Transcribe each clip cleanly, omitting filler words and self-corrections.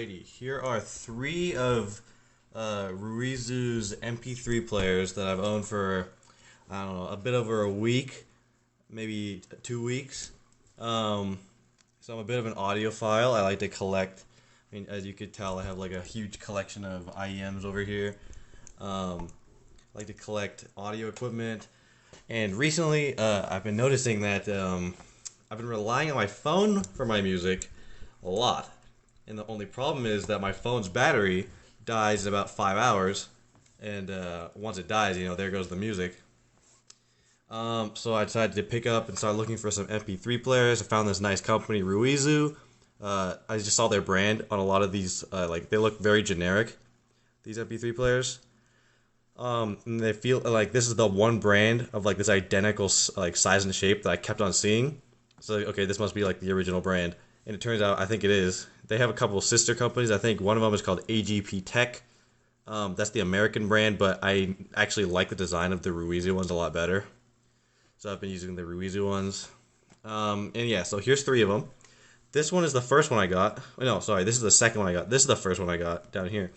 Alrighty, here are three of RUIZU's MP3 players that I've owned for, I don't know, a bit over a week, maybe 2 weeks. So I'm a bit of an audiophile. I like to collect. I mean, as you could tell, I have like a huge collection of IEMs over here. I like to collect audio equipment. And recently, I've been noticing that I've been relying on my phone for my music a lot. And the only problem is that my phone's battery dies in about 5 hours. And once it dies, there goes the music. So I decided to pick up and start looking for some MP3 players. I found this nice company, RUIZU. I just saw their brand on a lot of these. They look very generic, these MP3 players. And they feel like this is the one brand of like this identical size and shape that I kept on seeing. So okay, this must be like the original brand. And it turns out I think it is. They have a couple of sister companies. I think one of them is called AGP Tech. That's the American brand, but I actually like the design of the RUIZU ones a lot better. So I've been using the RUIZU ones. And yeah, so here's three of them. This one is the first one I got. No, sorry, this is the second one I got. This is the first one I got down here.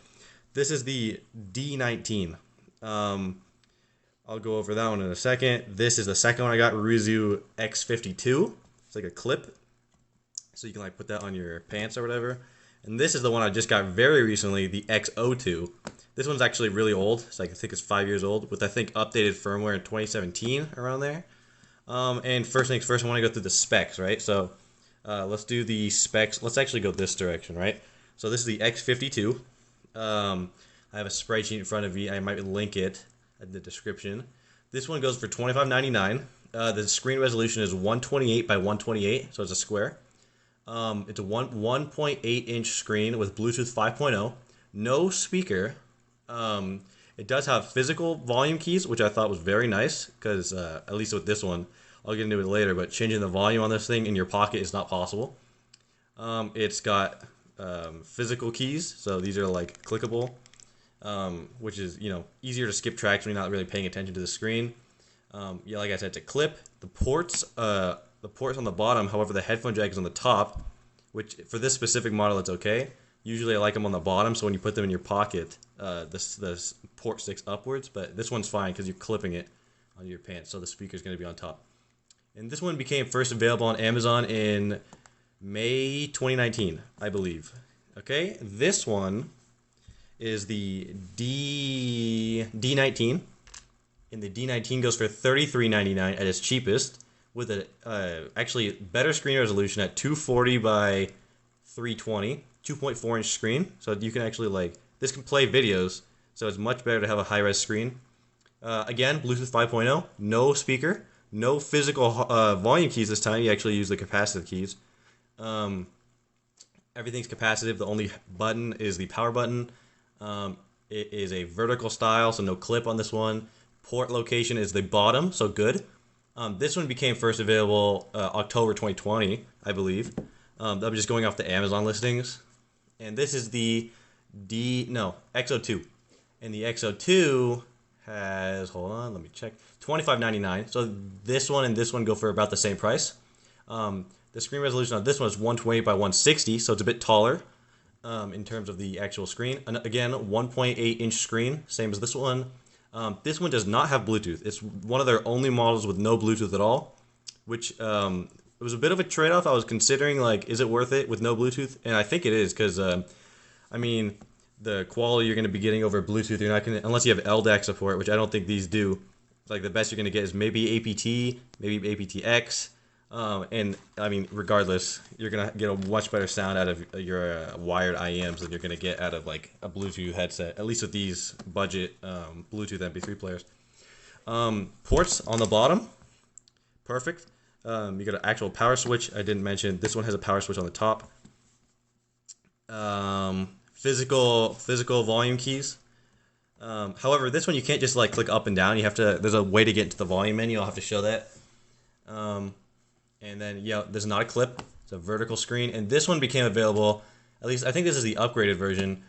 This is the D19. I'll go over that one in a second. This is the second one I got, RUIZU X52. It's like a clip. So you can like put that on your pants or whatever. And this is the one I just got very recently, the X02. This one's actually really old. It's like I think it's 5 years old with I think updated firmware in 2017 around there. And first things first, I want to go through the specs, right? So let's do the specs. Let's actually go this direction, right? So this is the X52. I have a spreadsheet in front of me. I might link it in the description. This one goes for $25.99. The screen resolution is 128 by 128, so it's a square. It's a 1.8 inch screen with Bluetooth 5.0. No speaker. It does have physical volume keys, which I thought was very nice, because at least with this one, I'll get into it later, but changing the volume on this thing in your pocket is not possible. It's got physical keys, so these are like clickable, which is easier to skip tracks when you're not really paying attention to the screen. Yeah, like I said, it's a clip. The ports on the bottom, however, the headphone jack is on the top, which for this specific model it's okay. Usually I like them on the bottom, so when you put them in your pocket, this port sticks upwards, but this one's fine because you're clipping it on your pants, so the speaker's going to be on top. And this one became first available on Amazon in May 2019, I believe. Okay, this one is the D19, and the D19 goes for $33.99 at its cheapest, with a actually better screen resolution at 240 by 320, 2.4 inch screen, so you can actually this can play videos, so it's much better to have a high-res screen. Again, Bluetooth 5.0, no speaker, no physical volume keys this time. You actually use the capacitive keys. Everything's capacitive. The only button is the power button. It is a vertical style, so no clip on this one. Port location is the bottom, so good. This one became first available October 2020, I believe. I'm just going off the Amazon listings. And this is the X02. And the X02 has, hold on, let me check, $25.99. So this one and this one go for about the same price. The screen resolution on this one is 120 by 160, so it's a bit taller in terms of the actual screen. And again, 1.8 inch screen, same as this one. This one does not have Bluetooth. It's one of their only models with no Bluetooth at all, which it was a bit of a trade-off. I was considering, is it worth it with no Bluetooth? And I think it is, because, I mean, the quality you're going to be getting over Bluetooth, you're not going to, unless you have LDAC support, which I don't think these do. The best you're going to get is maybe APT, maybe APTX. And, I mean, regardless, you're going to get a much better sound out of your wired IEMs than you're going to get out of, a Bluetooth headset, at least with these budget Bluetooth MP3 players. Ports on the bottom, perfect. You got an actual power switch. I didn't mention, this one has a power switch on the top. Physical volume keys. However, this one you can't just, click up and down. You have to, there's a way to get into the volume menu. I'll have to show that. And then, yeah, there's not a clip. It's a vertical screen. And this one became available, at least I think this is the upgraded version,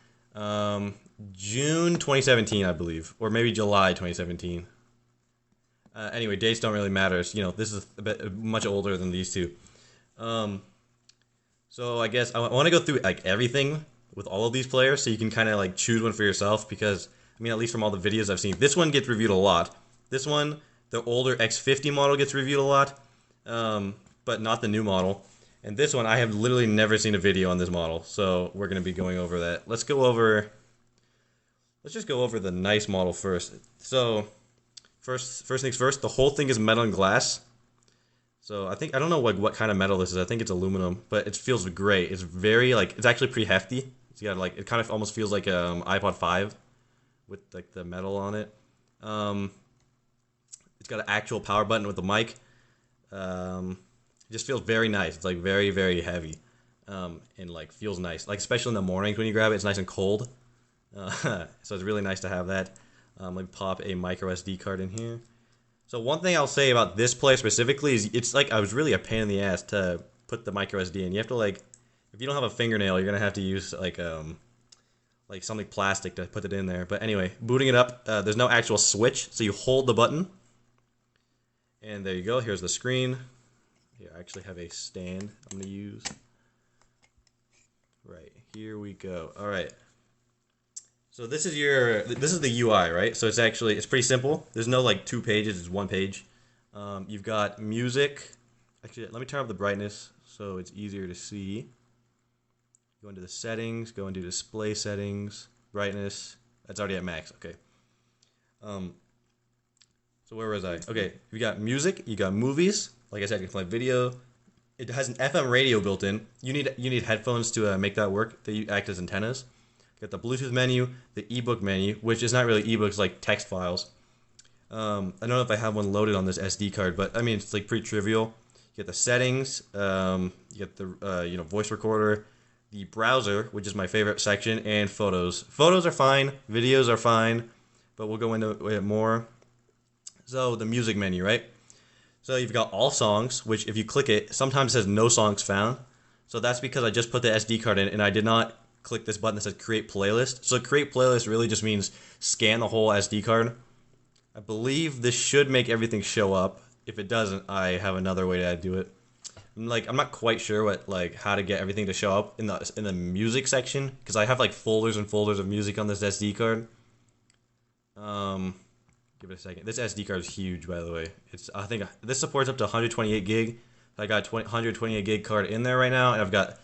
June 2017, I believe. Or maybe July 2017. Anyway, dates don't really matter. This is much older than these two. So I guess I want to go through everything with all of these players, so you can kind of like choose one for yourself. Because I mean, at least from all the videos I've seen, this one gets reviewed a lot. This one, the older X50 model, gets reviewed a lot, but not the new model. And this one, I have literally never seen a video on this model, so we're gonna be going over that. Let's just go over the nice model first. So first things first, the whole thing is metal and glass. So I don't know like what kind of metal this is. I think it's aluminum, but it feels great. It's very like, it's actually pretty hefty. It's got like, it kind of almost feels like iPod 5 with like the metal on it. It's got an actual power button with the mic. It just feels very nice. It's like very, very heavy, and like feels nice. Like especially in the mornings when you grab it, it's nice and cold. So it's really nice to have that. Let me pop a micro SD card in here. So one thing I'll say about this player specifically is it's like I was really a pain in the ass to put the micro SD in. You have to like, if you don't have a fingernail, you're gonna have to use like something plastic to put it in there. But anyway, booting it up, there's no actual switch, so you hold the button, and there you go. Here's the screen. Here, I actually have a stand I'm gonna use. Right, here we go. All right. So this is the UI, right? So it's pretty simple. There's no like 2 pages, it's 1 page. You've got music. Actually, let me turn up the brightness so it's easier to see. Go into the settings, go into display settings, brightness. That's already at max, okay. So where was I? Okay, you got music, you got movies. Like I said, you can play video. It has an FM radio built in. You need headphones to make that work. They act as antennas. Got the Bluetooth menu, the ebook menu, which is not really ebooks, like text files. I don't know if I have one loaded on this SD card, but I mean it's like pretty trivial. You get the settings, you get the voice recorder, the browser, which is my favorite section, and photos. Photos are fine, videos are fine, but we'll go into it more. So the music menu, right? So you've got all songs, which if you click it, sometimes it says no songs found. So that's because I just put the SD card in and I did not click this button that says create playlist. So create playlist really just means scan the whole SD card. I believe this should make everything show up. If it doesn't, I have another way to do it. I'm not quite sure how to get everything to show up in the music section, because I have like folders and folders of music on this SD card. Give it a second. This SD card is huge, by the way. I think this supports up to 128 gig. I got 128 gig card in there right now, and I've got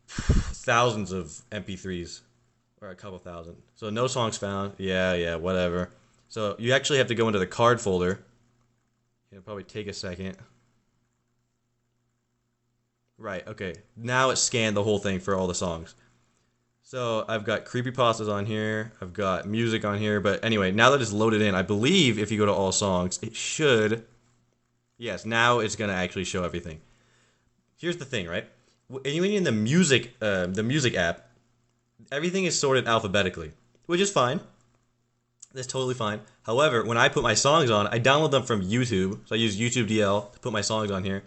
thousands of MP3s, or a couple thousand. So no songs found. Yeah, whatever. So you actually have to go into the card folder. It'll probably take a second. Right, okay. Now it scanned the whole thing for all the songs. So I've got creepypastas on here. I've got music on here. But anyway, now that it's loaded in, I believe if you go to all songs, it should. Yes, now it's going to actually show everything. Here's the thing, right? When you're in the music app, everything is sorted alphabetically, which is fine. That's totally fine. However, when I put my songs on, I download them from YouTube. So I use YouTube DL to put my songs on here.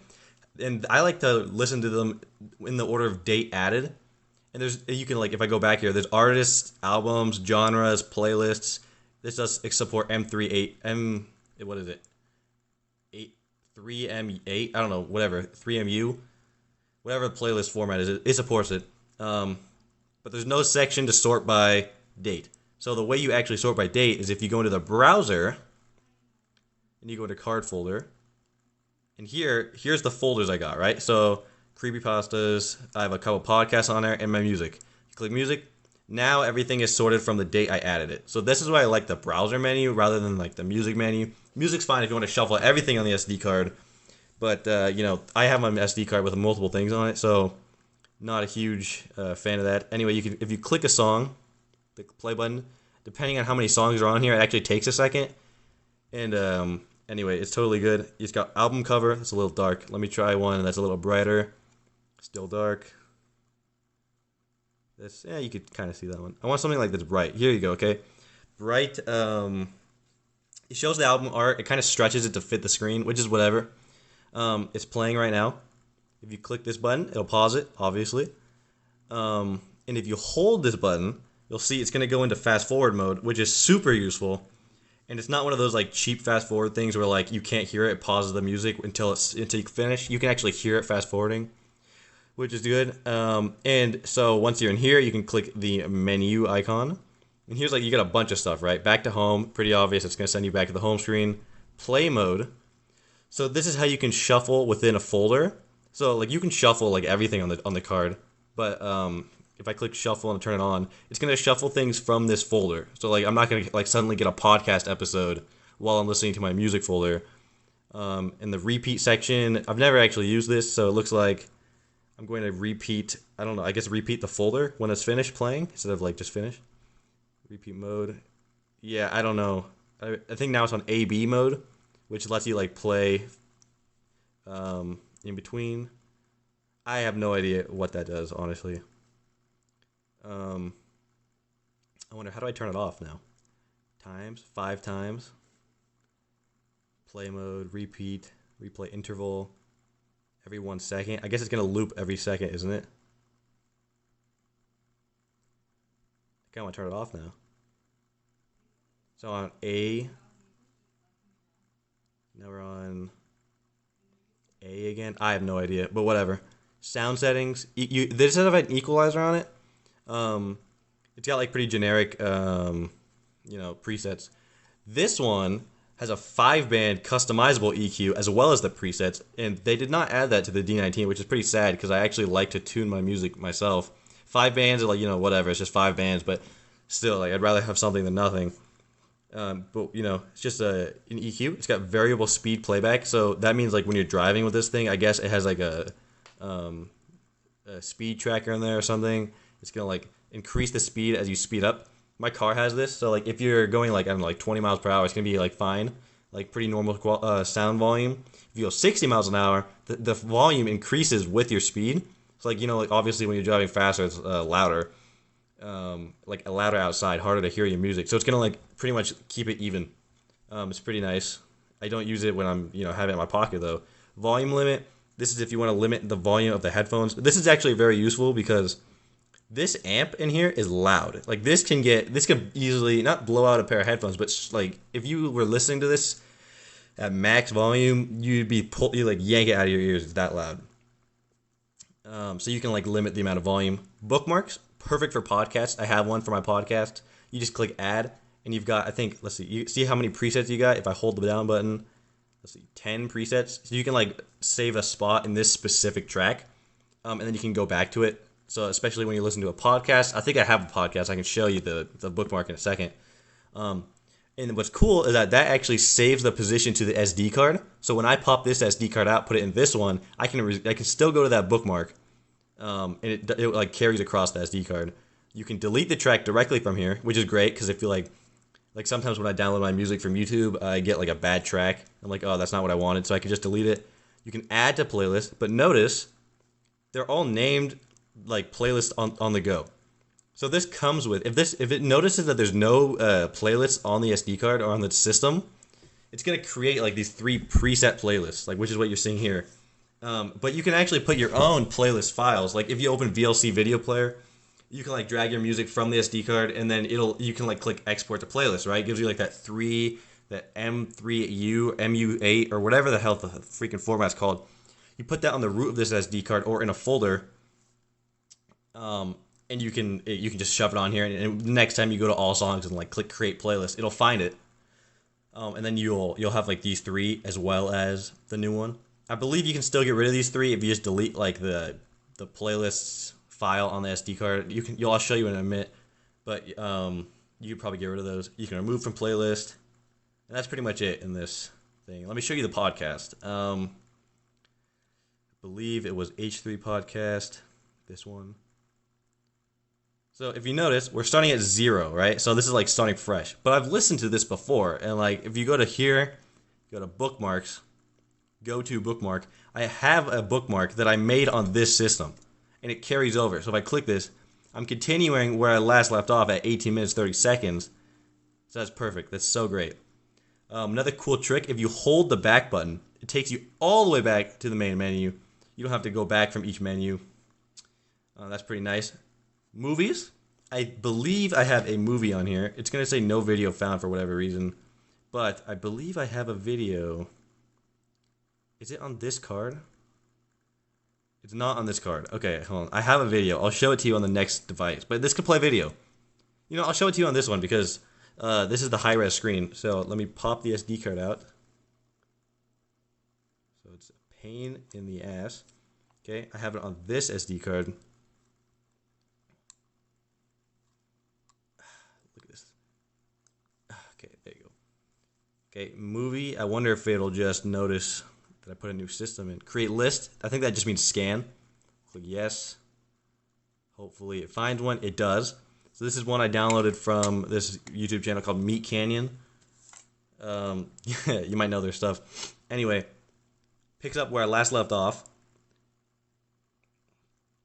And I like to listen to them in the order of date added. And you can, like, if I go back here, there's artists, albums, genres, playlists. This does support what is it? 3M8, I don't know, whatever, 3MU. Whatever the playlist format is, it supports it. But there's no section to sort by date. So the way you actually sort by date is if you go into the browser, and you go into card folder, and here's the folders I got, right? So creepypastas, I have a couple podcasts on there, and my music. You click music, now everything is sorted from the date I added it. So this is why I like the browser menu rather than like the music menu. Music's fine if you want to shuffle everything on the SD card, but I have my SD card with multiple things on it, so not a huge fan of that. Anyway, if you click a song, the play button, depending on how many songs are on here, it actually takes a second. And anyway, it's totally good. It's got album cover. It's a little dark. Let me try one that's a little brighter. Still dark. You could kind of see that one. I want something like this bright. Here you go, okay? Bright, it shows the album art. It kind of stretches it to fit the screen, which is whatever. It's playing right now. If you click this button, it'll pause it, obviously. And if you hold this button, you'll see it's going to go into fast forward mode, which is super useful. And it's not one of those like cheap fast forward things where like you can't hear it pauses the music until you finish. You can actually hear it fast forwarding. which is good. And so once you're in here, you can click the menu icon. And here's like, you got a bunch of stuff, right? Back to home, pretty obvious. It's going to send you back to the home screen. Play mode. So this is how you can shuffle within a folder. So like you can shuffle like everything on the card. But if I click shuffle and turn it on, it's going to shuffle things from this folder. So like I'm not going to like suddenly get a podcast episode while I'm listening to my music folder. In the repeat section, I've never actually used this, so it looks like I'm going to repeat, I don't know, I guess repeat the folder when it's finished playing instead of like just finish. Repeat mode. Yeah, I don't know. I think now it's on AB mode, which lets you like play in between. I have no idea what that does, honestly. I wonder, how do I turn it off now? Times, 5 times. Play mode, repeat, replay interval, every 1 second. I guess it's going to loop every second, isn't it? I kind of want to turn it off now. So on A. Now we're on A again. I have no idea, but whatever. Sound settings. This does have an equalizer on it. It's got like pretty generic, presets. This one has a 5-band customizable EQ as well as the presets, and they did not add that to the D19, which is pretty sad because I actually like to tune my music myself. 5 bands are like, whatever, it's just 5 bands, but still, like, I'd rather have something than nothing. But it's just an EQ. It's got variable speed playback, so that means like when you're driving with this thing, I guess it has like a speed tracker in there or something. It's gonna like increase the speed as you speed up. My car has this, so like if you're going like, I don't know, like 20 miles per hour, it's gonna be like fine, like pretty normal sound volume. If you go 60 miles an hour, the volume increases with your speed. So like like obviously when you're driving faster, it's louder, like louder outside, harder to hear your music. So it's gonna like pretty much keep it even. It's pretty nice. I don't use it when I'm have it in my pocket though. Volume limit. This is if you want to limit the volume of the headphones. This is actually very useful because this amp in here is loud. Like this could easily not blow out a pair of headphones, but like if you were listening to this at max volume, you like yank it out of your ears. It's that loud. So you can like limit the amount of volume. Bookmarks, perfect for podcasts. I have one for my podcast. You just click add, and you've got, I think, let's see, you see how many presets you got. If I hold the down button, let's see, 10 presets. So you can like save a spot in this specific track, and then you can go back to it. So especially when you listen to a podcast, I think I have a podcast. I can show you the bookmark in a second. And what's cool is that actually saves the position to the SD card. So when I pop this SD card out, put it in this one, I can still go to that bookmark, and it like carries across the SD card. You can delete the track directly from here, which is great because I feel like sometimes when I download my music from YouTube, I get like a bad track. I'm like, oh, that's not what I wanted, so I can just delete it. You can add to playlist, but notice they're all named like playlist on the go. So this comes with, if it notices that there's no playlists on the SD card or on the system, it's gonna create like these 3 preset playlists, like which is what you're seeing here. But you can actually put your own playlist files. Like if you open VLC video player, you can like drag your music from the SD card, and then you can like click export to playlist. Right, it gives you like that M3U, MU8, or whatever the hell the freaking format's called. You put that on the root of this SD card or in a folder. And you can just shove it on here, and the next time you go to all songs and like click create playlist, it'll find it, and then you'll have like these 3 as well as the new one. I believe you can still get rid of these 3 if you just delete like the playlists file on the SD card. I'll show you in a minute, but you can probably get rid of those. You can remove from playlist, and that's pretty much it in this thing. Let me show you the podcast. I believe it was H3 podcast. This one. So if you notice, we're starting at 0, right? So this is like starting fresh. But I've listened to this before, and like if you go to here, go to bookmarks, go to bookmark, I have a bookmark that I made on this system, and it carries over. So if I click this, I'm continuing where I last left off at 18 minutes 30 seconds. So that's perfect. That's so great. Another cool trick, if you hold the back button, it takes you all the way back to the main menu. You don't have to go back from each menu. That's pretty nice. Movies, I believe I have a movie on here. It's going to say no video found for whatever reason, but I believe I have a video. Is it on this card? It's not on this card. Okay, hold on. I have a video. I'll show it to you on the next device. But this could play video. You know, I'll show it to you on this one because this is the high-res screen. So let me pop the SD card out. So it's a pain in the ass. Okay, I have it on this SD card. Look at this. Okay, there you go. Okay, movie. I wonder if it'll just notice that I put a new system in. Create list. I think that just means scan. Click yes. Hopefully it finds one. It does. So this is one I downloaded from this YouTube channel called Meat Canyon. You might know their stuff. Anyway, picks up where I last left off.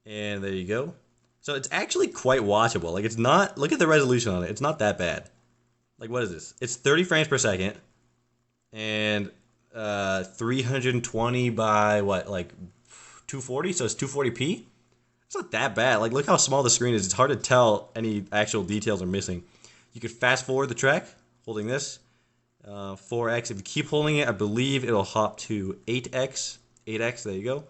And there you go. So it's actually quite watchable. Like, it's not, look at the resolution on it. It's not that bad. Like, what is this? It's 30 frames per second. And 320 by what, like 240? So it's 240p? It's not that bad. Like, look how small the screen is. It's hard to tell any actual details are missing. You could fast forward the track, holding this. 4x. If you keep holding it, I believe it'll hop to 8x. 8x, there you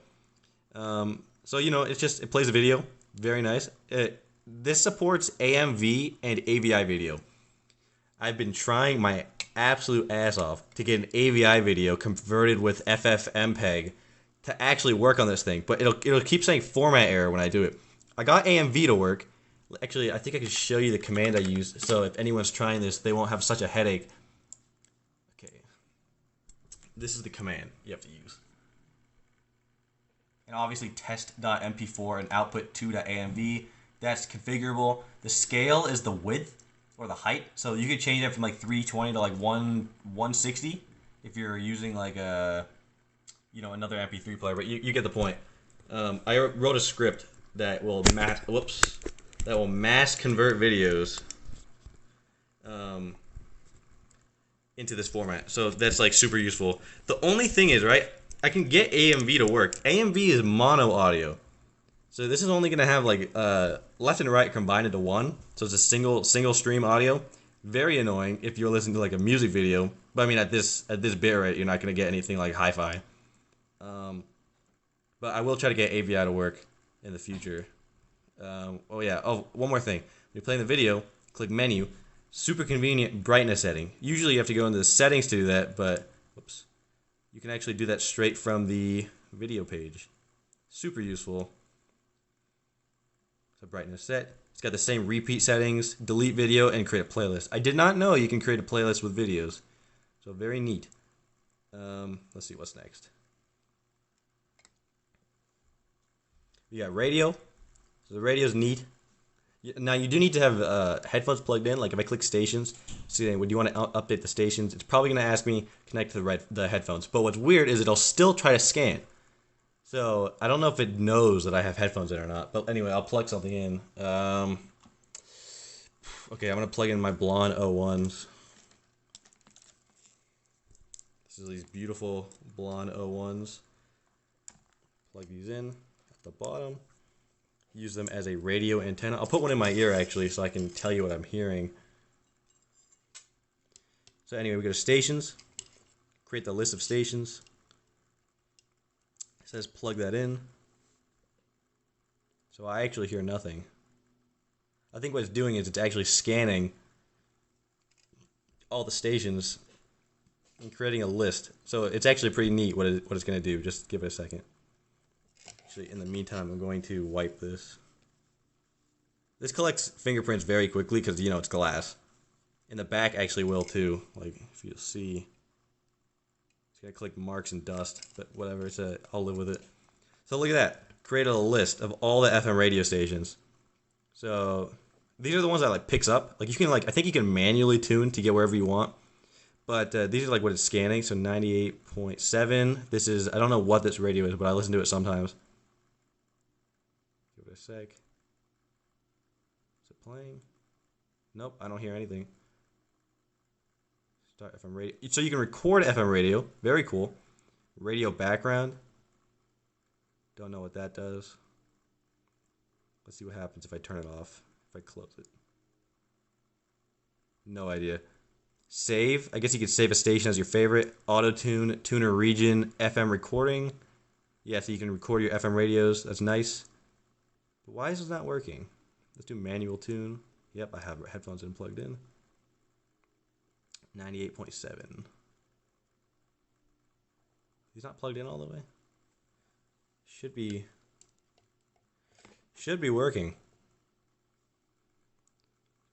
go. So, you know, it's just, it plays a video. Very nice. This supports AMV and AVI video. I've been trying my absolute ass off to get an AVI video converted with FFmpeg to actually work on this thing, but it'll keep saying format error when I do it. I got AMV to work. Actually, I think I can show you the command I use, so if anyone's trying this, they won't have such a headache. Okay. This is the command you have to use. And obviously test.mp4 and output2.amv. That's configurable. The scale is the width or the height, so you could change it from like 320 to like 160 if you're using like a, you know, another MP3 player. But you get the point. I wrote a script that will mass convert videos into this format. So that's like super useful. The only thing is, right, I can get AMV to work. AMV is mono audio. So this is only going to have like left and right combined into one. So it's a single stream audio. Very annoying if you're listening to like a music video. But I mean, at this bit rate, you're not going to get anything like hi-fi. But I will try to get AVI to work in the future. Oh yeah. Oh, one more thing. When you're playing the video, click menu. Super convenient brightness setting. Usually you have to go into the settings to do that, but whoops. You can actually do that straight from the video page. Super useful. So brightness set. It's got the same repeat settings, delete video, and create a playlist. I did not know you can create a playlist with videos. So very neat. Let's see what's next. You got radio. So the radio's neat. Now you do need to have headphones plugged in. Like if I click stations, see, would you want to update the stations? It's probably going to ask me connect to the headphones. But what's weird is it'll still try to scan. So I don't know if it knows that I have headphones in or not. But anyway, I'll plug something in. Okay, I'm going to plug in my blonde 01s. This is these beautiful blonde 01s. Plug these in at the bottom. Use them as a radio antenna. I'll put one in my ear actually so I can tell you what I'm hearing. So anyway, we go to stations. Create the list of stations. It says plug that in. So I actually hear nothing. I think what it's doing is it's actually scanning all the stations and creating a list. So it's actually pretty neat what it's going to do. Just give it a second. Actually, in the meantime, I'm going to wipe this. This collects fingerprints very quickly because, you know, it's glass. In the back actually will too. Like, if you'll see. It's going to collect marks and dust, but whatever. I'll live with it. So look at that. Created a list of all the FM radio stations. So these are the ones that like picks up. Like you can I think you can manually tune to get wherever you want. But these are like what it's scanning. So 98.7. This is, I don't know what this radio is, but I listen to it sometimes. Give it a sec. Is it playing? Nope, I don't hear anything. Start FM radio. So you can record FM radio. Very cool. Radio background. Don't know what that does. Let's see what happens if I turn it off. If I close it. No idea. Save. I guess you could save a station as your favorite. Auto-tune, tuner region, FM recording. Yeah, so you can record your FM radios. That's nice. But why is this not working? Let's do manual tune. Yep, I have headphones in plugged in. 98.7. He's not plugged in all the way. Should be working.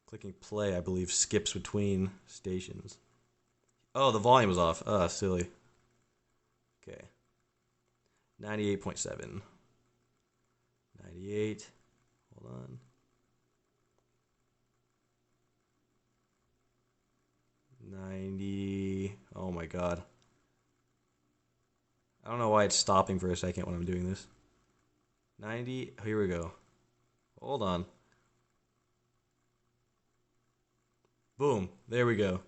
Clicking play, I believe, skips between stations. Oh, the volume was off. Silly. Okay. 98.7. 98. Hold on. 90. Oh my god. I don't know why it's stopping for a second when I'm doing this. 90. Here we go. Hold on. Boom. There we go.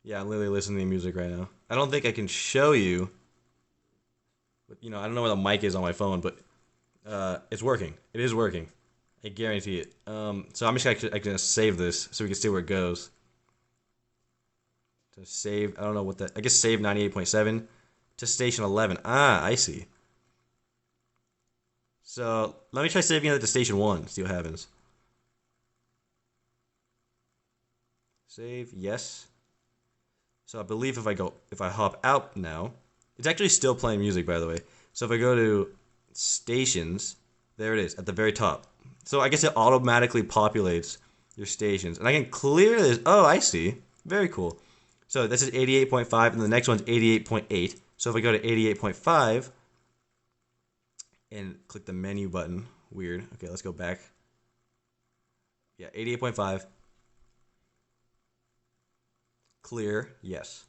Yeah, I'm literally listening to music right now. I don't think I can show you. But, I don't know where the mic is on my phone, but it's working. It is working. I guarantee it. So I'm just gonna save this so we can see where it goes. To save, I don't know what that. I guess save 98.7 to station 11. Ah, I see. So let me try saving it to station 1. See what happens. Save, yes. So I believe if I hop out now, it's actually still playing music, by the way. So if I go to stations, there it is at the very top. So I guess it automatically populates your stations, and I can clear this. Oh, I see. Very cool. So this is 88.5, and the next one's 88.8. So if I go to 88.5 and click the menu button, weird. Okay, let's go back. Yeah, 88.5. Clear, yes.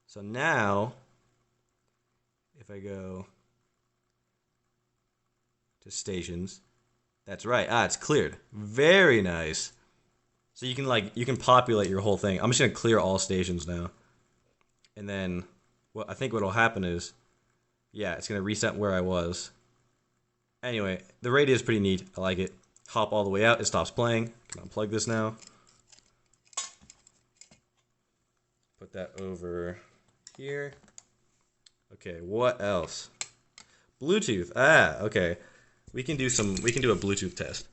So now, if I go to stations, that's right. It's cleared. Very nice. So you can populate your whole thing. I'm just gonna clear all stations now, and then I think what'll happen is, yeah, it's gonna reset where I was. Anyway, the radio is pretty neat. I like it. Hop all the way out. It stops playing. Can unplug this now. Put that over here. Okay, what else? Bluetooth. Okay. We can do a Bluetooth test.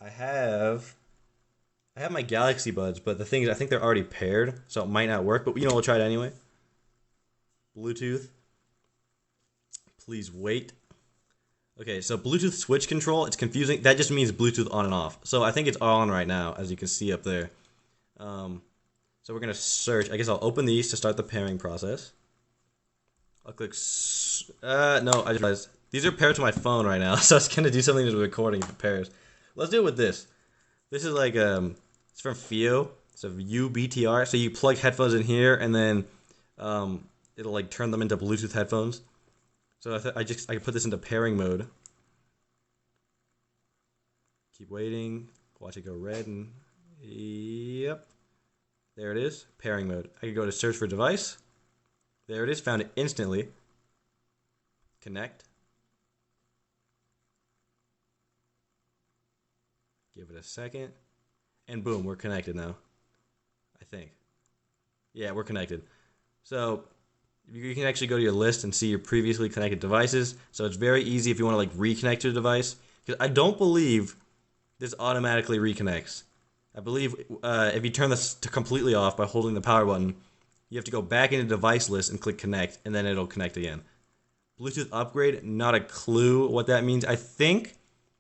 I have my Galaxy Buds, but the thing is, I think they're already paired, so it might not work. But we'll try it anyway. Bluetooth. Please wait. Okay, so Bluetooth switch control. It's confusing. That just means Bluetooth on and off. So I think it's on right now, as you can see up there. So we're gonna search. I guess I'll open these to start the pairing process. I'll click. No, I just realized these are paired to my phone right now, so it's gonna do something to the recording if it pairs. Let's do it with this. This is like it's from FIO. It's a UBTR. So you plug headphones in here, and then it'll like turn them into Bluetooth headphones. So I can put this into pairing mode. Keep waiting. Watch it go red, and yep, there it is. Pairing mode. I can go to search for device. There it is. Found it instantly. Connect. Give it a second. And boom, we're connected now. I think. Yeah, we're connected. So you can actually go to your list and see your previously connected devices. So it's very easy if you want to like reconnect your device. Because I don't believe this automatically reconnects. I believe if you turn this to completely off by holding the power button, you have to go back into device list and click connect, and then it'll connect again. Bluetooth upgrade, not a clue what that means. I think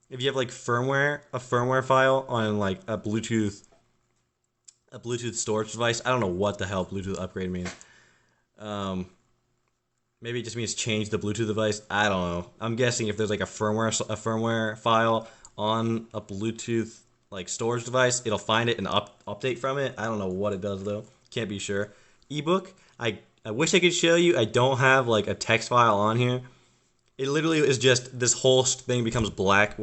if you have like a firmware file on like a Bluetooth storage device, I don't know what the hell Bluetooth upgrade means. Maybe it just means change the Bluetooth device. I don't know. I'm guessing if there's like a firmware file on a Bluetooth like storage device, it'll find it and update from it. I don't know what it does though. Can't be sure. Ebook. I wish I could show you. I don't have like a text file on here. It literally is just this whole thing becomes black.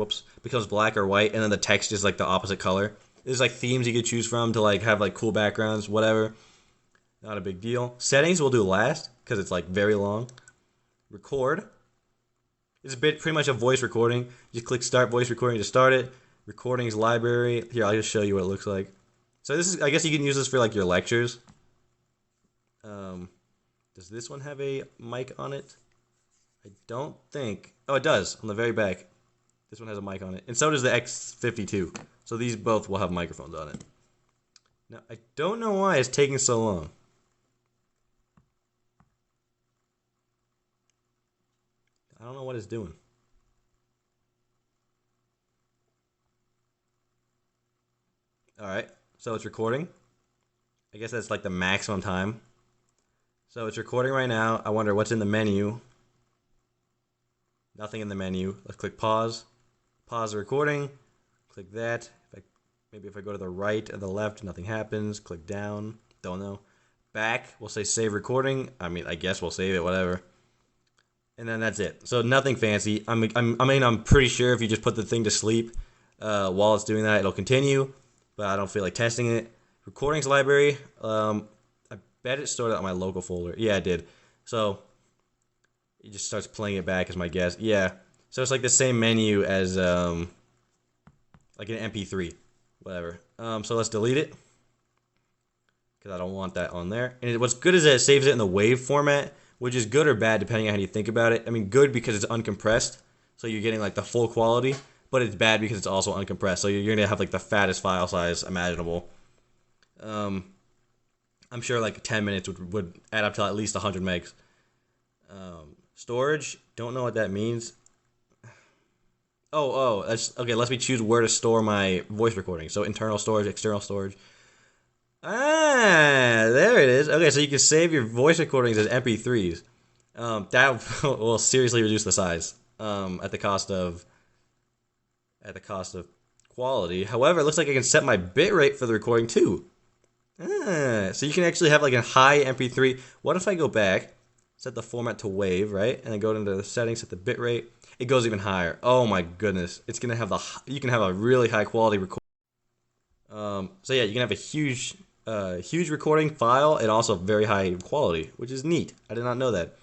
Becomes black or white, and then the text is like the opposite color. There's like themes you could choose from to like have like cool backgrounds, whatever. Not a big deal. Settings we'll do last because it's like very long. Record. It's pretty much a voice recording. You click start voice recording to start it. Recordings library. Here, I'll just show you what it looks like. So this is, I guess you can use this for like your lectures. Does this one have a mic on it? I don't think. Oh, it does on the very back. This one has a mic on it, and so does the X52. So these both will have microphones on it. Now I don't know why it's taking so long. I don't know what it's doing. Alright, so it's recording. I guess that's like the maximum time. So it's recording right now. I wonder what's in the menu. Nothing in the menu. Let's click pause. Pause the recording. Click that. Maybe if I go to the right or the left, nothing happens. Click down. Don't know. Back. We'll say save recording. I mean, I guess we'll save it, whatever. And then that's it. So nothing fancy. I'm pretty sure if you just put the thing to sleep while it's doing that, it'll continue. But I don't feel like testing it. Recordings library. I bet it stored it on my local folder. Yeah, it did. So it just starts playing it back, is my guess. Yeah. So it's like the same menu as like an MP3, whatever. So let's delete it because I don't want that on there. And what's good is that it saves it in the WAV format, which is good or bad depending on how you think about it. I mean, good because it's uncompressed, so you're getting like the full quality. But it's bad because it's also uncompressed, so you're gonna have like the fattest file size imaginable. I'm sure like 10 minutes would add up to at least 100 megs. Storage, don't know what that means. Oh, that's okay. Let me choose where to store my voice recording. So internal storage, external storage. Ah, there it is. Okay, so you can save your voice recordings as MP3s. That will seriously reduce the size at the cost of quality. However, it looks like I can set my bitrate for the recording too. So you can actually have like a high MP3. What if I go back, set the format to WAV, right, and then go into the settings, set the bitrate. It goes even higher. Oh my goodness, it's gonna have you can have a really high quality recording. So yeah, you can have a huge recording file and also very high quality, which is neat. I did not know that.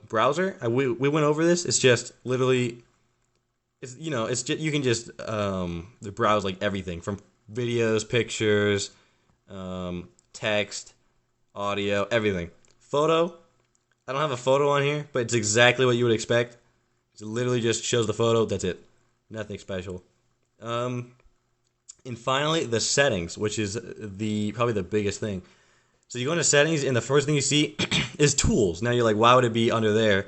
Browser, we went over this. It's just literally, it's just you can just browse like everything from videos, pictures, text, audio, everything. Photo, I don't have a photo on here, but it's exactly what you would expect. It literally just shows the photo. That's it. Nothing special. And finally, the settings, which is probably the biggest thing. So you go into settings, and the first thing you see is tools. Now you're like, why would it be under there,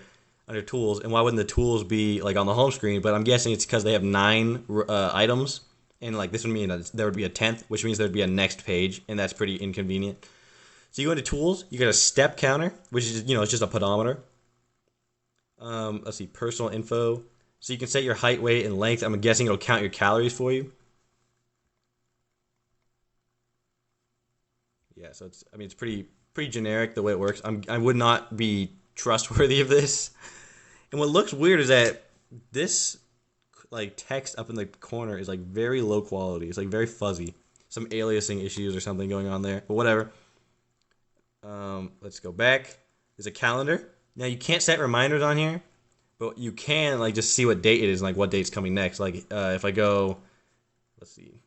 under tools, and why wouldn't the tools be like on the home screen? But I'm guessing it's because they have 9 items, and like this would mean that there would be a 10th, which means there'd be a next page, and that's pretty inconvenient. So you go into tools, you got a step counter, which is it's just a pedometer. Let's see, personal info. So you can set your height, weight, and length. I'm guessing it'll count your calories for you. Yeah, so it's pretty generic the way it works. I would not be trustworthy of this. And what looks weird is that this like text up in the corner is like very low quality. It's like very fuzzy. Some aliasing issues or something going on there. But whatever. Let's go back. There's a calendar. Now you can't set reminders on here, but you can like just see what date it is and like what date's coming next. Like if I go, let's see,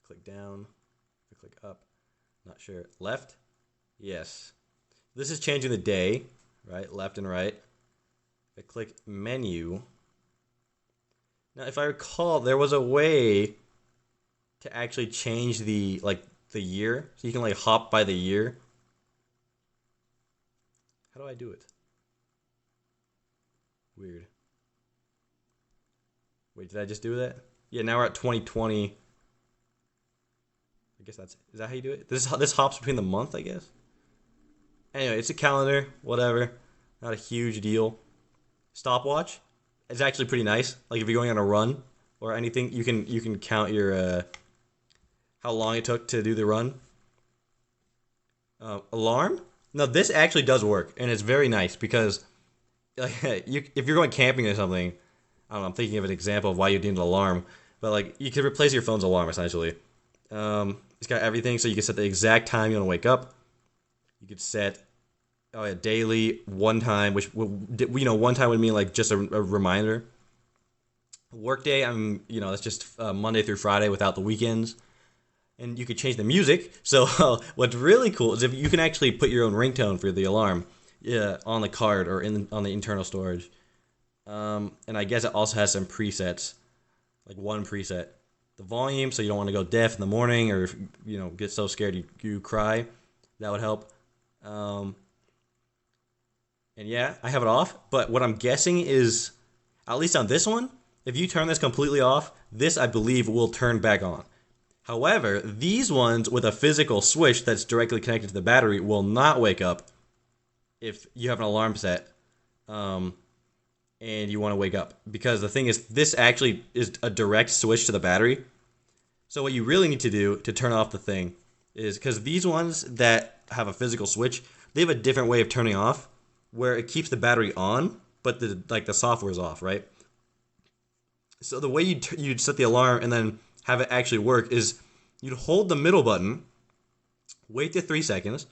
click down, click up, not sure, left, yes. This is changing the day, right? Left and right. I click menu. Now if I recall, there was a way to actually change the year, so you can like hop by the year. How do I do it? Weird. Wait, did I just do that? Yeah, now we're at 2020. I guess is that how you do it? This hops between the month, I guess. Anyway, it's a calendar, whatever. Not a huge deal. Stopwatch. It's actually pretty nice. Like if you're going on a run or anything, you can count your how long it took to do the run. Alarm? No, this actually does work, and it's very nice because like, if you're going camping or something, I don't know, I'm thinking of an example of why you need an alarm, but like you could replace your phone's alarm essentially. It's got everything, so you can set the exact time you want to wake up. You could set daily, one time, which one time would mean like just a reminder. Workday, that's just Monday through Friday without the weekends. and you could change the music. So what's really cool is if you can actually put your own ringtone for the alarm, yeah, on the card or on the internal storage. And I guess it also has some presets, like one preset, the volume, so you don't want to go deaf in the morning or get so scared you cry. That would help. And yeah, I have it off. But what I'm guessing is, at least on this one, if you turn this completely off, this I believe will turn back on. However, these ones with a physical switch that's directly connected to the battery will not wake up if you have an alarm set and you want to wake up. Because the thing is, this actually is a direct switch to the battery. So what you really need to do to turn off the thing is, because these ones that have a physical switch, they have a different way of turning off where it keeps the battery on, but the software is off, right? So the way you'd set the alarm and then have it actually work is you'd hold the middle button, wait the 3 seconds,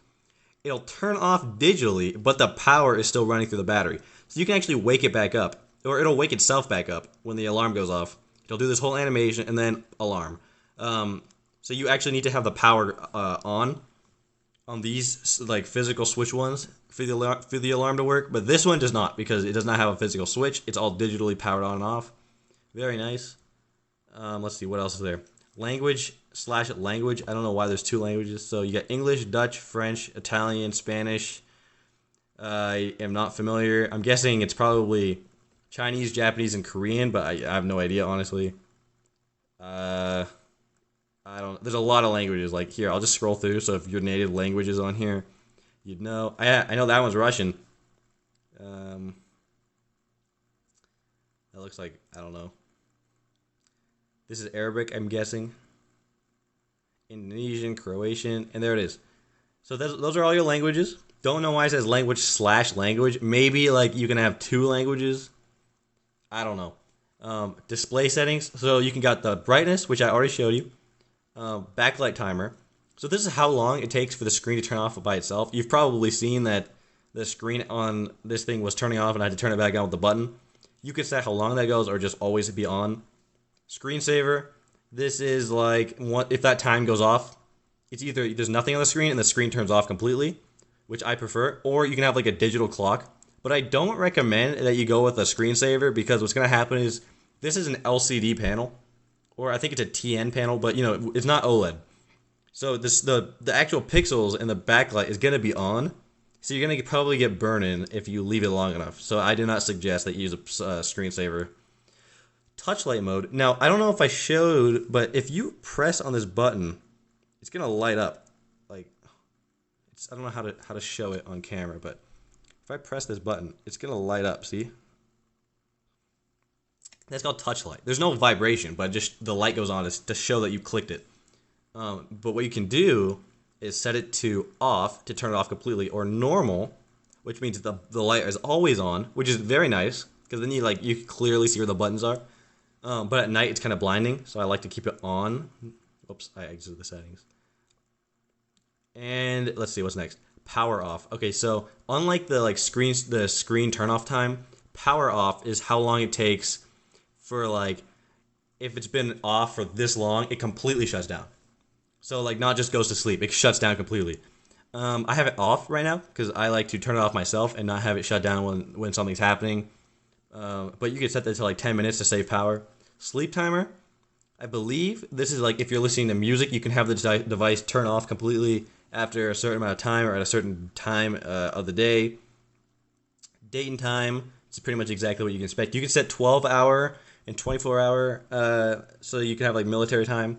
it'll turn off digitally, but the power is still running through the battery. So you can actually wake it back up, or it'll wake itself back up when the alarm goes off. It'll do this whole animation and then alarm. So you actually need to have the power on these like physical switch ones for the alarm to work, but this one does not because it does not have a physical switch. It's all digitally powered on and off. Very nice. Let's see, what else is there? Language/language. I don't know why there's 2 languages. So you got English, Dutch, French, Italian, Spanish. I am not familiar. I'm guessing it's probably Chinese, Japanese, and Korean, but I have no idea, honestly. I don't. There's a lot of languages. Like here, I'll just scroll through. So if your native language is on here, you'd know. I know that one's Russian. That looks like, I don't know. This is Arabic, I'm guessing. Indonesian, Croatian, and there it is. So those are all your languages. Don't know why it says language/language. Maybe like you can have 2 languages. I don't know. Display settings. So you can got the brightness, which I already showed you. Backlight timer. So this is how long it takes for the screen to turn off by itself. You've probably seen that the screen on this thing was turning off and I had to turn it back on with the button. You can set how long that goes or just always be on. Screensaver. This is like, if that time goes off, it's either there's nothing on the screen and the screen turns off completely, which I prefer, or you can have like a digital clock. But I don't recommend that you go with a screensaver because what's going to happen is this is an LCD panel, or I think it's a TN panel, but it's not OLED. So the actual pixels and the backlight is going to be on, so you're going to probably get burn-in if you leave it long enough. So I do not suggest that you use a screensaver. Touchlight mode. Now, I don't know if I showed, but if you press on this button, it's going to light up. Like, I don't know how to show it on camera, but if I press this button, it's going to light up, see? That's called touchlight. There's no vibration, but just the light goes on to show that you clicked it. But what you can do is set it to off to turn it off completely, or normal, which means the light is always on, which is very nice because then you can clearly see where the buttons are. But at night it's kind of blinding, so I like to keep it on. Oops, I exited the settings. And let's see what's next. Power off. Okay, so unlike the screen turn off time, power off is how long it takes for if it's been off for this long, it completely shuts down. So not just goes to sleep, it shuts down completely. I have it off right now because I like to turn it off myself and not have it shut down when something's happening. But you can set that to 10 minutes to save power. Sleep timer. I believe this is if you're listening to music, you can have the device turn off completely after a certain amount of time or at a certain time of the day. Date and time. It's pretty much exactly what you can expect. You can set 12-hour and 24-hour, so you can have military time.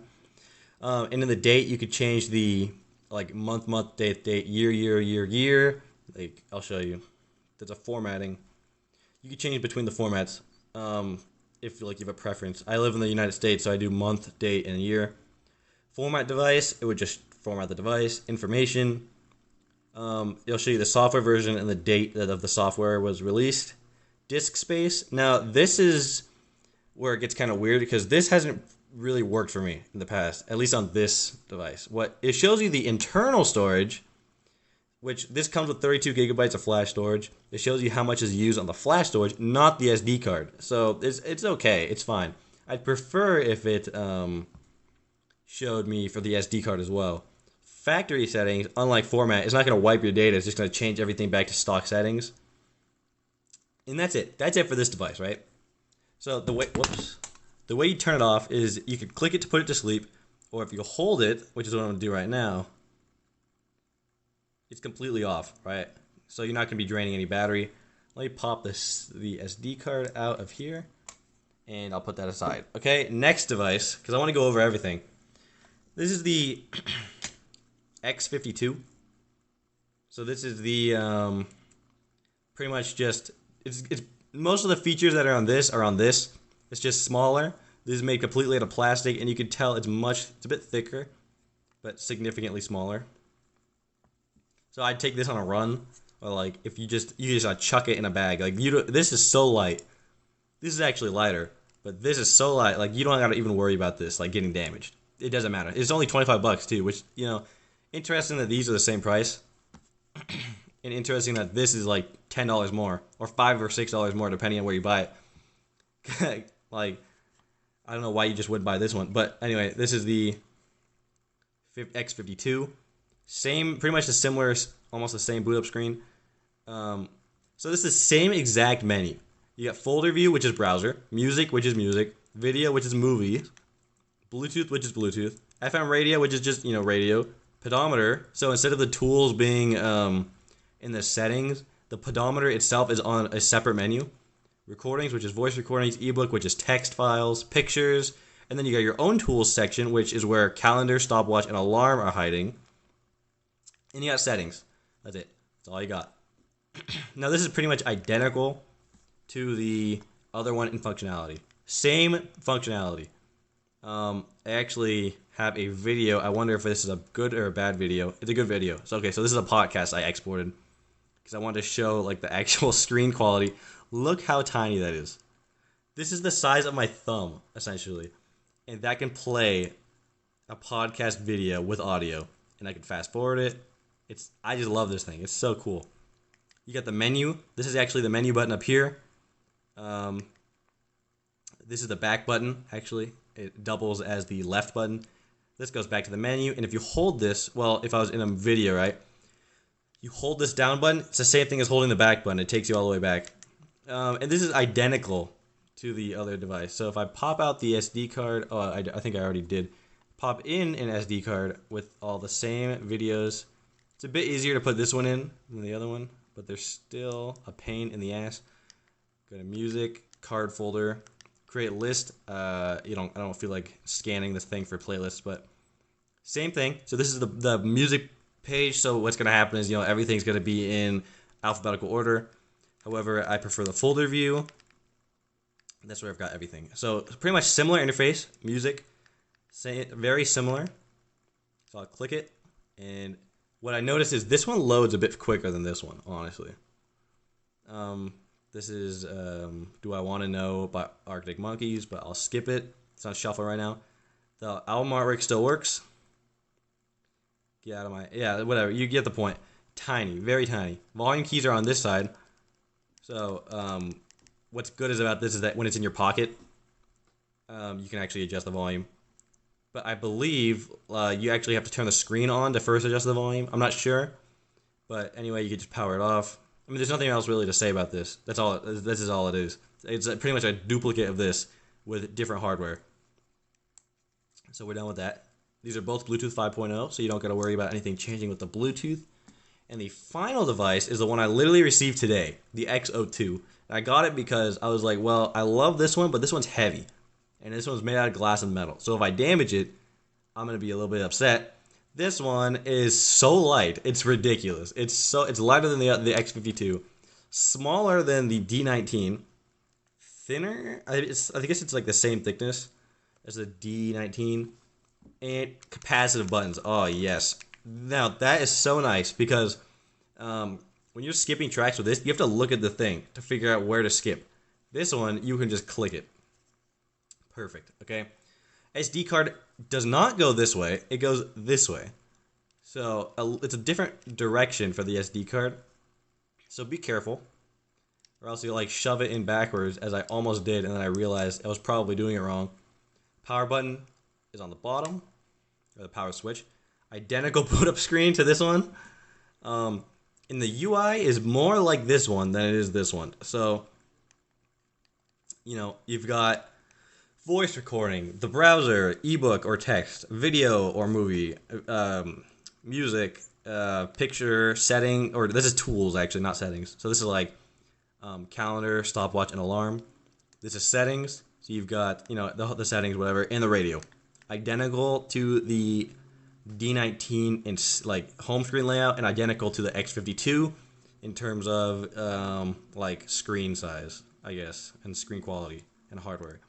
And in the date, you could change the month, date, year. I'll show you. There's a formatting. You can change between the formats if you have a preference. I live in the United States, so I do month, date, and year. Format device, it would just format the device. Information, it'll show you the software version and the date of the software was released. Disk space. Now, this is where it gets kind of weird because this hasn't really worked for me in the past, at least on this device. What it shows you the internal storage, which this comes with 32 gigabytes of flash storage. It shows you how much is used on the flash storage, not the SD card. So it's okay, it's fine. I'd prefer if it showed me for the SD card as well. Factory settings, unlike format, is not going to wipe your data. It's just going to change everything back to stock settings. And that's it. That's it for this device, right? So the way you turn it off is you can click it to put it to sleep, or if you hold it, which is what I'm going to do right now, it's completely off, right? So you're not going to be draining any battery. Let me pop the SD card out of here, and I'll put that aside. Okay, next device, because I want to go over everything. This is the X52. So this is the pretty much just it's most of the features that are on this are on this. It's just smaller. This is made completely out of plastic, and you can tell it's a bit thicker, but significantly smaller. So I'd take this on a run, or like if you just chuck it in a bag. Like this is so light. This is actually lighter, but this is so light. Like you don't gotta even worry about this like getting damaged. It doesn't matter. It's only $25 too, which interesting that these are the same price. And interesting that this is like $10 more, or $5 or $6 more, depending on where you buy it. Like, I don't know why you just would buy this one, but anyway, this is the X52. Same, pretty much the similar, almost the same boot up screen. So this is the same exact menu. You got folder view, which is browser, music, which is music, video, which is movie, Bluetooth, which is Bluetooth, FM radio, which is just radio, pedometer. So instead of the tools being in the settings, the pedometer itself is on a separate menu. Recordings, which is voice recordings, ebook, which is text files, pictures, and then you got your own tools section, which is where calendar, stopwatch, and alarm are hiding. And you got settings. That's it. That's all you got. Now this is pretty much identical to the other one in functionality. Same functionality. I actually have a video. I wonder if this is a good or a bad video. It's a good video. So okay, so this is a podcast I exported because I wanted to show like the actual screen quality. Look how tiny that is. This is the size of my thumb, essentially. And that can play a podcast video with audio. And I can fast forward it. I just love this thing. It's so cool. You got the menu. This is actually the menu button up here. This is the back button, actually. It doubles as the left button. This goes back to the menu. And if you hold this, well, if I was in a video, right? You hold this down button. It's the same thing as holding the back button. It takes you all the way back. And this is identical to the other device. So if I pop out the SD card, I think I already did. Pop in an SD card with all the same videos. It's a bit easier to put this one in than the other one, but there's still a pain in the ass. Go to music, card folder, create list. I don't feel like scanning this thing for playlists, but same thing. So this is the music page. So what's gonna happen is everything's gonna be in alphabetical order. However, I prefer the folder view. That's where I've got everything. So pretty much similar interface, music, very similar. So I'll click it, and what I noticed is this one loads a bit quicker than this one, honestly. This is Do I Want to Know by Arctic Monkeys, but I'll skip it. It's on shuffle right now. The album artwork still works. Get out of my... Yeah, whatever. You get the point. Tiny. Very tiny. Volume keys are on this side. So, what's good about this is that when it's in your pocket, you can actually adjust the volume. But I believe you actually have to turn the screen on to first adjust the volume. I'm not sure. But anyway, you can just power it off. I mean, there's nothing else really to say about this. That's all. This is all it is. It's pretty much a duplicate of this with different hardware. So we're done with that. These are both Bluetooth 5.0, so you don't got to worry about anything changing with the Bluetooth. And the final device is the one I literally received today, the X02. And I got it because I was like, well, I love this one, but this one's heavy. And this one's made out of glass and metal. So if I damage it, I'm going to be a little bit upset. This one is so light. It's ridiculous. It's lighter than the X52. Smaller than the D19. Thinner. I guess it's like the same thickness as the D19. And capacitive buttons. Oh, yes. Now, that is so nice because when you're skipping tracks with this, you have to look at the thing to figure out where to skip. This one, you can just click it. Perfect, okay? SD card does not go this way. It goes this way. So, it's a different direction for the SD card. So, be careful. Or else you'll, shove it in backwards, as I almost did, and then I realized I was probably doing it wrong. Power button is on the bottom. or the power switch. Identical boot up screen to this one. And the UI is more like this one than it is this one. So, you know, you've got voice recording, the browser, ebook or text, video or movie, music, picture, setting, or this is tools actually, not settings. So this is like calendar, stopwatch, and alarm. This is settings. So you've got, you know, the settings, whatever, and the radio. Identical to the D19 in like home screen layout, and identical to the X52 in terms of like screen size, I guess, and screen quality and hardware.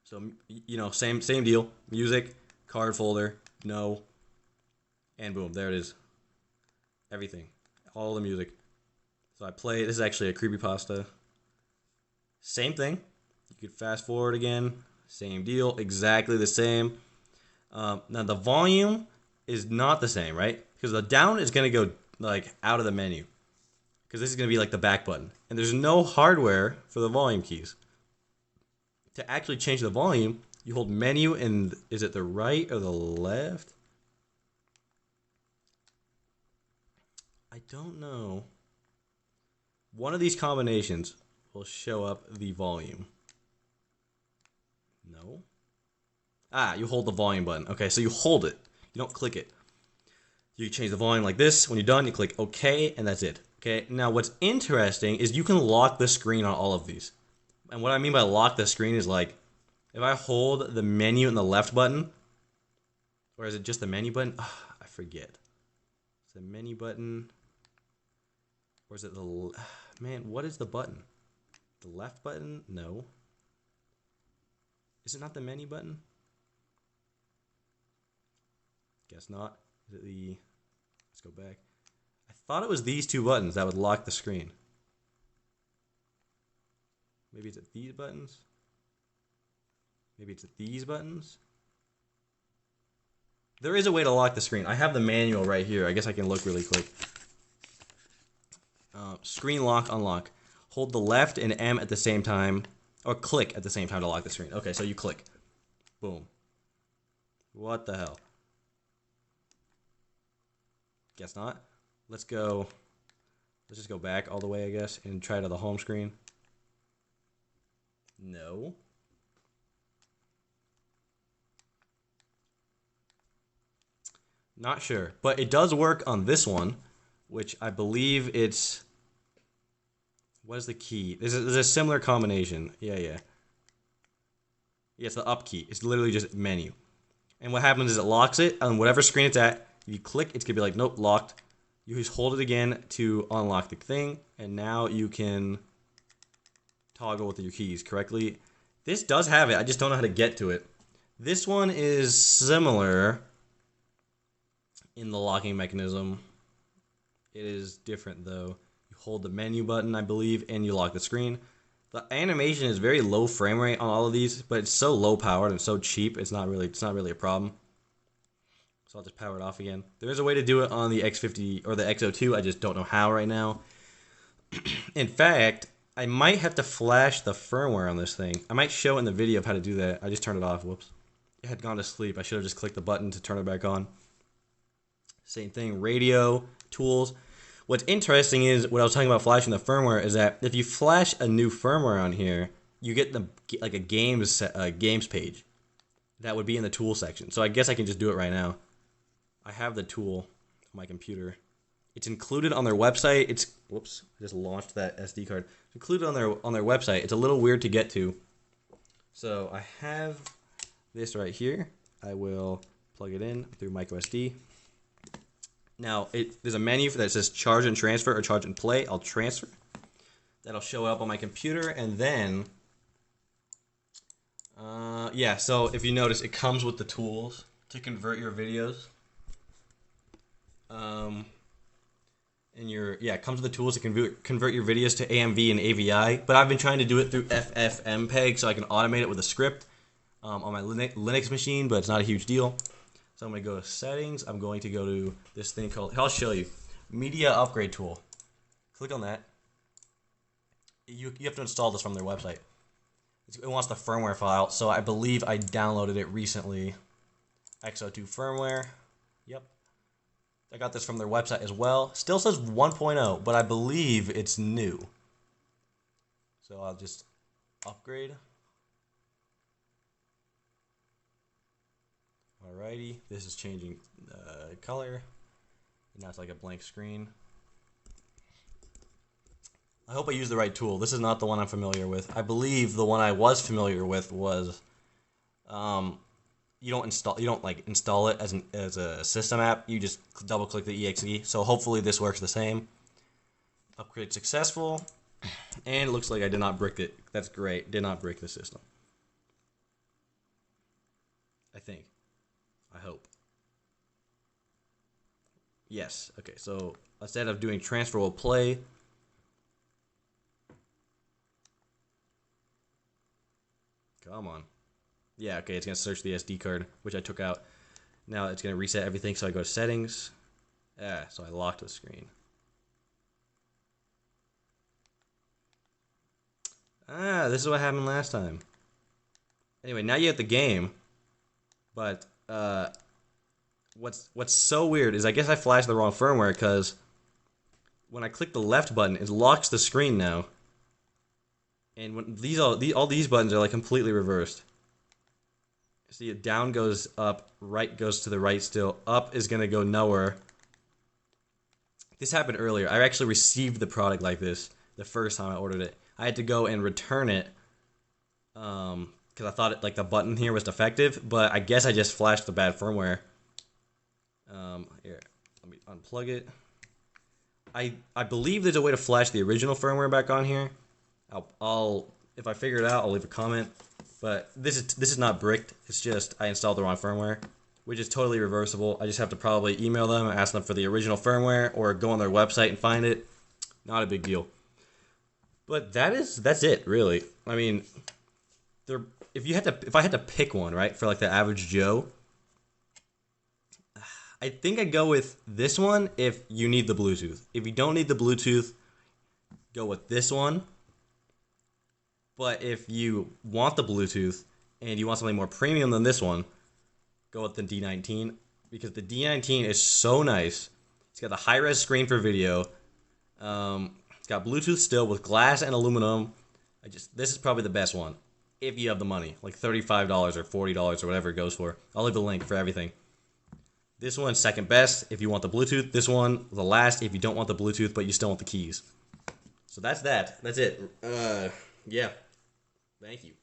So, you know, same deal. Music, card folder, no, and boom, there it is. Everything, all the music. So I play. This is actually a creepypasta. Same thing. You could fast forward again. Same deal. Exactly the same. Now the volume is not the same, right? Because the down is gonna go like out of the menu. Because this is gonna be like the back button, and there's no hardware for the volume keys. To actually change the volume, you hold menu and is it the right or the left? I don't know. One of these combinations will show up the volume. No. Ah, you hold the volume button. Okay, so you hold it. You don't click it. You change the volume like this. When you're done, you click OK, and that's it. Okay, now what's interesting is you can lock the screen on all of these. And what I mean by lock the screen is like, if I hold the menu and the left button, or is it just the menu button? Oh, I forget. It's the menu button, or is it the, man, what is the button? The left button? No. Is it not the menu button? Guess not. Is it the, let's go back. I thought it was these two buttons that would lock the screen. Maybe it's at these buttons. Maybe it's at these buttons. There is a way to lock the screen. I have the manual right here. I guess I can look really quick. Screen lock, unlock. Hold the left and M at the same time, or click at the same time to lock the screen. Okay, so you click. Boom. What the hell? Guess not. Let's go. Let's just go back all the way, I guess, and try to the home screen. No. Not sure. But it does work on this one, which I believe it's... What is the key? There's a similar combination. Yeah. Yeah, it's the up key. It's literally just menu. And what happens is it locks it on whatever screen it's at. You click, it's going to be like, nope, locked. You just hold it again to unlock the thing. And now you can toggle with your keys correctly. This does have it. I just don't know how to get to it. This one is similar in the locking mechanism. It is different though. You hold the menu button, I believe, and you lock the screen. The animation is very low frame rate on all of these, but it's so low powered and so cheap. It's not really a problem. So I'll just power it off again. There is a way to do it on the X50 or the X02. I just don't know how right now. In fact, I might have to flash the firmware on this thing. I might show in the video of how to do that. I just turned it off. Whoops. It had gone to sleep. I should have just clicked the button to turn it back on. Same thing. Radio, tools. What's interesting is, what I was talking about flashing the firmware, is that if you flash a new firmware on here, you get the like a games page that would be in the tool section. So I guess I can just do it right now. I have the tool on my computer. It's included on their website. It's, whoops, I just launched that SD card. It's included on their website. It's a little weird to get to. So I have this right here. I will plug it in through microSD. Now, there's a menu that says charge and transfer or charge and play. I'll transfer. That'll show up on my computer, and then, yeah, so if you notice, it comes with the tools to convert your videos. And it comes with the tools to convert your videos to AMV and AVI, but I've been trying to do it through FFmpeg so I can automate it with a script on my Linux machine, but it's not a huge deal. So I'm going to go to settings. I'm going to go to this thing called, I'll show you, media upgrade tool. Click on that. You have to install this from their website. It wants the firmware file, so I believe I downloaded it recently. X02 firmware. Yep. I got this from their website as well. Still says 1.0, but I believe it's new. So I'll just upgrade. Alrighty, this is changing color. Now it's like a blank screen. I hope I use the right tool. This is not the one I'm familiar with. I believe the one I was familiar with was you don't install it as a system app. You just double click the exe. So hopefully this works the same. Upgrade successful. And it looks like I did not brick it. That's great. Did not break the system. I think. I hope. Yes. Okay, so instead of doing transfer, we'll play. Come on. Yeah, okay, it's going to search the SD card, which I took out. Now it's going to reset everything, so I go to settings. So I locked the screen. This is what happened last time. Anyway, now you have the game. But what's so weird is I guess I flashed the wrong firmware because when I click the left button, it locks the screen now. And when all these buttons are like completely reversed. See, down goes up, right goes to the right still, up is gonna go nowhere. This happened earlier. I actually received the product like this the first time I ordered it. I had to go and return it because I thought it, like the button here was defective, but I guess I just flashed the bad firmware. Here, let me unplug it. I believe there's a way to flash the original firmware back on here. I'll if I figure it out, I'll leave a comment. But this is not bricked. It's just I installed the wrong firmware, which is totally reversible. I just have to probably email them and ask them for the original firmware, or go on their website and find it. Not a big deal. But that's it, really. I mean, if I had to pick one, right, for like the average Joe, I think I'd go with this one if you need the Bluetooth. If you don't need the Bluetooth, go with this one. But if you want the Bluetooth and you want something more premium than this one, go with the D19, because the D19 is so nice. It's got the high-res screen for video. It's got Bluetooth still with glass and aluminum. This is probably the best one if you have the money, like $35 or $40 or whatever it goes for. I'll leave a link for everything. This one's second best if you want the Bluetooth. This one, the last, if you don't want the Bluetooth but you still want the keys. So that's that. That's it. Yeah. Thank you.